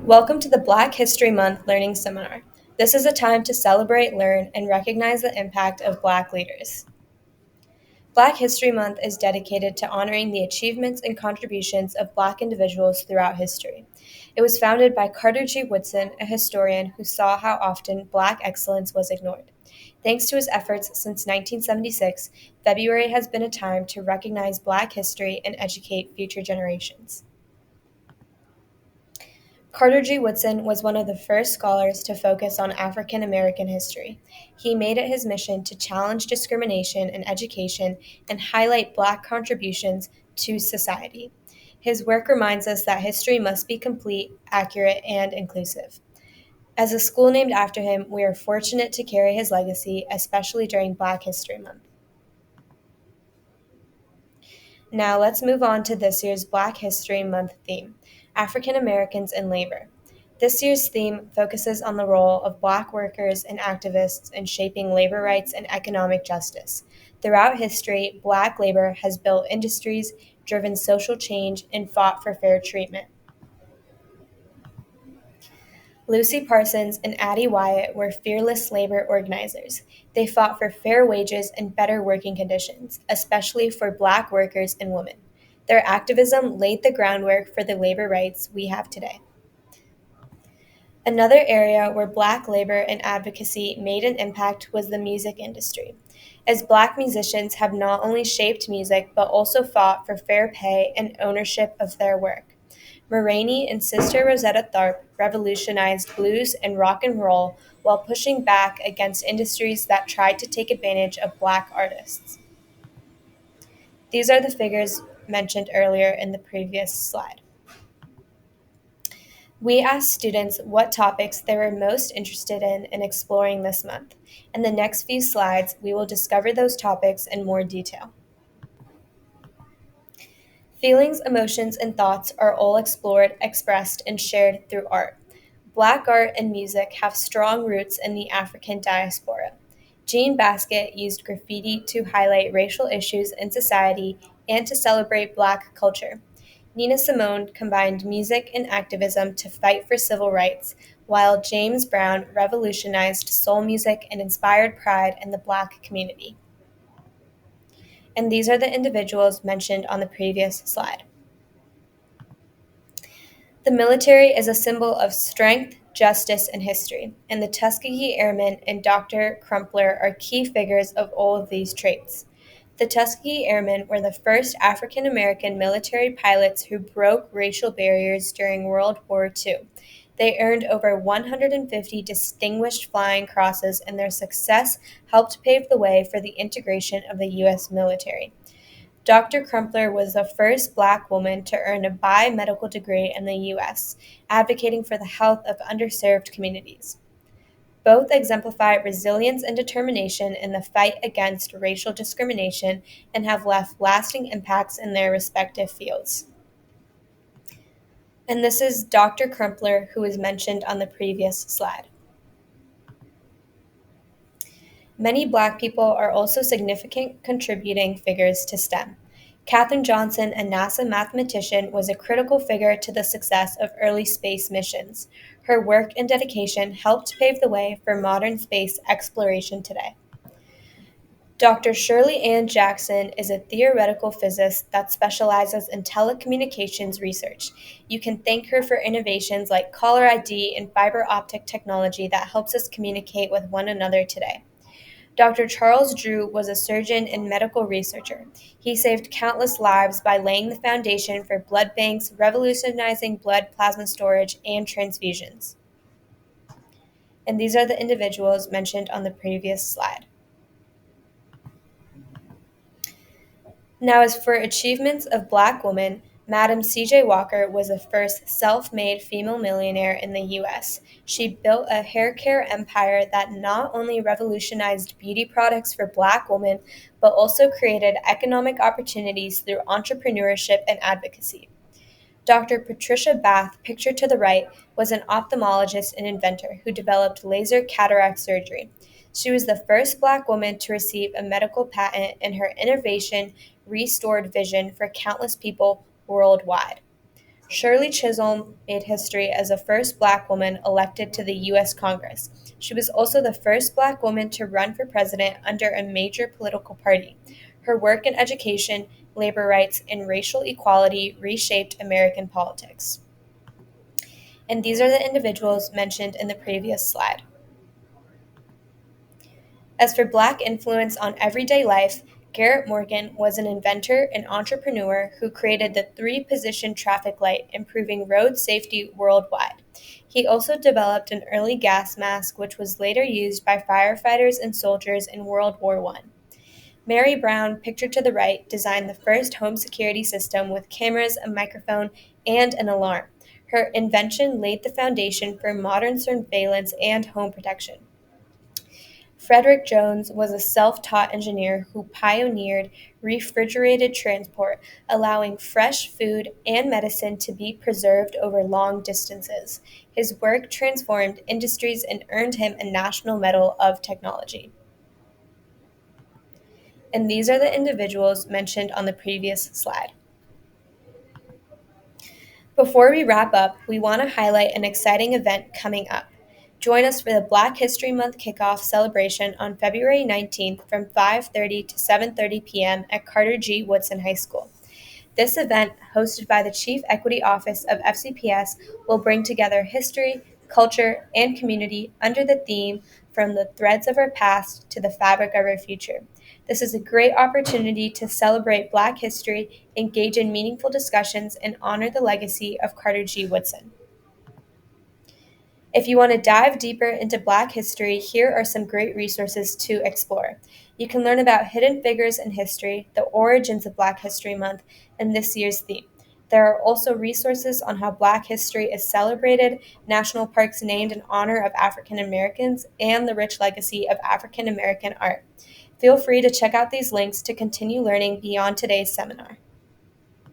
Welcome to the Black History Month Learning Seminar. This is a time to celebrate, learn, and recognize the impact of Black leaders. Black History Month is dedicated to honoring the achievements and contributions of Black individuals throughout history. It was founded by Carter G. Woodson, a historian who saw how often Black excellence was ignored. Thanks to his efforts since 1976, February has been a time to recognize Black history and educate future generations. Carter G. Woodson was one of the first scholars to focus on African American history. He made it his mission to challenge discrimination in education and highlight Black contributions to society. His work reminds us that history must be complete, accurate, and inclusive. As a school named after him, we are fortunate to carry his legacy, especially during Black History Month. Now let's move on to this year's Black History Month theme, African Americans in Labor. This year's theme focuses on the role of Black workers and activists in shaping labor rights and economic justice. Throughout history, Black labor has built industries, driven social change, and fought for fair treatment. Lucy Parsons and Addie Wyatt were fearless labor organizers. They fought for fair wages and better working conditions, especially for Black workers and women. Their activism laid the groundwork for the labor rights we have today. Another area where Black labor and advocacy made an impact was the music industry, as Black musicians have not only shaped music but also fought for fair pay and ownership of their work. Ma Rainey and Sister Rosetta Tharpe revolutionized blues and rock and roll while pushing back against industries that tried to take advantage of Black artists. These are the figures mentioned earlier in the previous slide. We asked students what topics they were most interested in exploring this month. In the next few slides, we will discover those topics in more detail. Feelings, emotions, and thoughts are all explored, expressed, and shared through art. Black art and music have strong roots in the African diaspora. Jean Basket used graffiti to highlight racial issues in society and to celebrate Black culture. Nina Simone combined music and activism to fight for civil rights, while James Brown revolutionized soul music and inspired pride in the Black community. And these are the individuals mentioned on the previous slide. The military is a symbol of strength, justice, and history, and the Tuskegee Airmen and Dr. Crumpler are key figures of all of these traits. The Tuskegee Airmen were the first African American military pilots who broke racial barriers during World War II. They earned over 150 distinguished flying crosses, and their success helped pave the way for the integration of the U.S. military. Dr. Crumpler was the first Black woman to earn a biomedical degree in the U.S., advocating for the health of underserved communities. Both exemplify resilience and determination in the fight against racial discrimination and have left lasting impacts in their respective fields. And this is Dr. Crumpler, who was mentioned on the previous slide. Many Black people are also significant contributing figures to STEM. Katherine Johnson, a NASA mathematician, was a critical figure to the success of early space missions. Her work and dedication helped pave the way for modern space exploration today. Dr. Shirley Ann Jackson is a theoretical physicist that specializes in telecommunications research. You can thank her for innovations like caller ID and fiber optic technology that helps us communicate with one another today. Dr. Charles Drew was a surgeon and medical researcher. He saved countless lives by laying the foundation for blood banks, revolutionizing blood plasma storage and transfusions. And these are the individuals mentioned on the previous slide. Now, as for achievements of Black women, Madam C.J. Walker was the first self-made female millionaire in the U.S. She built a hair care empire that not only revolutionized beauty products for Black women, but also created economic opportunities through entrepreneurship and advocacy. Dr. Patricia Bath, pictured to the right, was an ophthalmologist and inventor who developed laser cataract surgery. She was the first Black woman to receive a medical patent, and her innovation restored vision for countless people worldwide. Shirley Chisholm made history as the first Black woman elected to the U.S. Congress. She was also the first Black woman to run for president under a major political party. Her work in education, labor rights, and racial equality reshaped American politics. And these are the individuals mentioned in the previous slide. As for Black influence on everyday life, Garrett Morgan was an inventor and entrepreneur who created the three-position traffic light, improving road safety worldwide. He also developed an early gas mask, which was later used by firefighters and soldiers in World War I. Mary Brown, pictured to the right, designed the first home security system with cameras, a microphone, and an alarm. Her invention laid the foundation for modern surveillance and home protection. Frederick Jones was a self-taught engineer who pioneered refrigerated transport, allowing fresh food and medicine to be preserved over long distances. His work transformed industries and earned him a National Medal of Technology. And these are the individuals mentioned on the previous slide. Before we wrap up, we want to highlight an exciting event coming up. Join us for the Black History Month kickoff celebration on February 19th from 5:30 to 7:30 p.m. at Carter G. Woodson High School. This event, hosted by the Chief Equity Office of FCPS, will bring together history, culture, and community under the theme From the Threads of Our Past to the Fabric of Our Future. This is a great opportunity to celebrate Black history, engage in meaningful discussions, and honor the legacy of Carter G. Woodson. If you want to dive deeper into Black history, here are some great resources to explore. You can learn about hidden figures in history, the origins of Black History Month, and this year's theme. There are also resources on how Black history is celebrated, national parks named in honor of African Americans, and the rich legacy of African American art. Feel free to check out these links to continue learning beyond today's seminar.